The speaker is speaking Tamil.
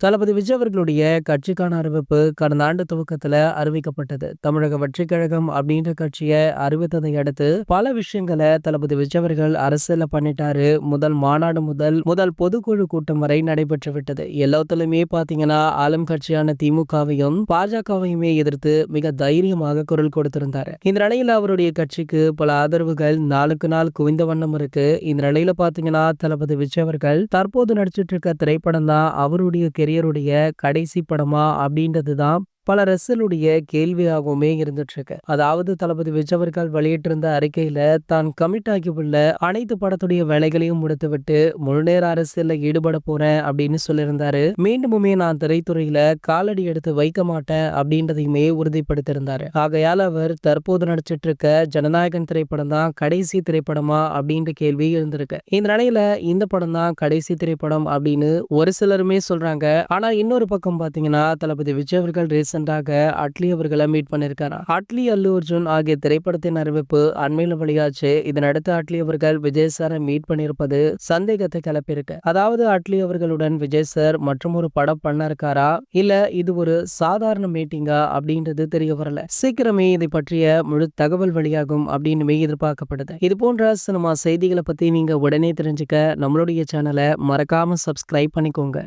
தளபதி விஜய் அவர்களுடைய கட்சிக்கான அறிவிப்பு கடந்த ஆண்டு துவக்கத்துல அறிவிக்கப்பட்டது. தமிழக வெற்றிக் கழகம் அப்படின்ற கட்சியை அறிவித்ததை அடுத்து பல விஷயங்களை தளபதி விஜய் அவர்கள் அரசியல பண்ணிட்டாரு. முதல் மாநாடு முதல் பொதுக்குழு கூட்டம் வரை நடைபெற்று விட்டது. எல்லாத்துலயுமே பாத்தீங்கன்னா ஆளும் கட்சியான திமுகவையும் பாஜகவையுமே எதிர்த்து மிக தைரியமாக குரல் கொடுத்திருந்தாரு. இந்த நிலையில அவருடைய கட்சிக்கு பல ஆதரவுகள் நாளுக்கு நாள் குவிந்த வண்ணம் இருக்கு. இந்த நிலையில பாத்தீங்கன்னா தளபதி விஜய் அவர்கள் தற்போது நடிச்சிட்டு இருக்க திரைப்படம் தான் அவருடைய கெரியருடைய கடைசி படமா அப்படின்றது தான் பல ரசிகர்களுடைய கேள்வியாகவுமே இருந்துட்டு இருக்கு. அதாவது தளபதி விஜய் அவர்கள் வெளியிட்டிருந்த அறிக்கையில தான் கமிட் ஆகியுள்ள அனைத்து படத்துடைய வேலைகளையும் முடித்துவிட்டு முழுநேர அரசியல்ல ஈடுபட போறேன் அப்படின்னு சொல்லியிருந்தாரு. மீண்டுமே நான் திரைத்துறையில காலடி எடுத்து வைக்க மாட்டேன் அப்படின்றதையுமே உறுதிப்படுத்தியிருந்தாரு. ஆகையால் அவர் தற்போது நடிச்சிட்டு இருக்க ஜனநாயகன் திரைப்படம் தான் கடைசி திரைப்படமா அப்படின்ற கேள்வி இருந்திருக்கு. இந்த நிலையில இந்த படம் தான் கடைசி திரைப்படம் அப்படின்னு ஒரு சிலருமே சொல்றாங்க. ஆனா இன்னொரு பக்கம் பாத்தீங்கன்னா தளபதி விஜய் அவர்கள் அட்லி அவர்களை மீட் பண்ணிருக்காரு. அட்லி, அல்லு அர்ஜுன் ஆகிய திரைப்படத்தின் அறிவிப்பு அண்மையில வெளியாச்சு. இதனடுத்து அட்லி அவர்கள் விஜய் சாரை மீட் பண்ணிருப்பது சந்தேகத்தை கிளப்பியிருக்கு. அதாவது அட்லி அவர்களுடன் விஜய் சார் மற்றும் ஒரு படம் பண்ண இருக்காரா, இல்ல இது ஒரு சாதாரண மீட்டிங்கா அப்படின்றது தெரிய வரல. சீக்கிரமே இதை பற்றிய முழு தகவல் வெளியாகும் அப்படின்னு எதிர்பார்க்கப்படுது. இது போன்ற சினிமா செய்திகளை பத்தி நீங்க உடனே தெரிஞ்சுக்க நம்மளுடைய சேனலை மறக்காம சப்ஸ்கிரைப் பண்ணிக்கோங்க.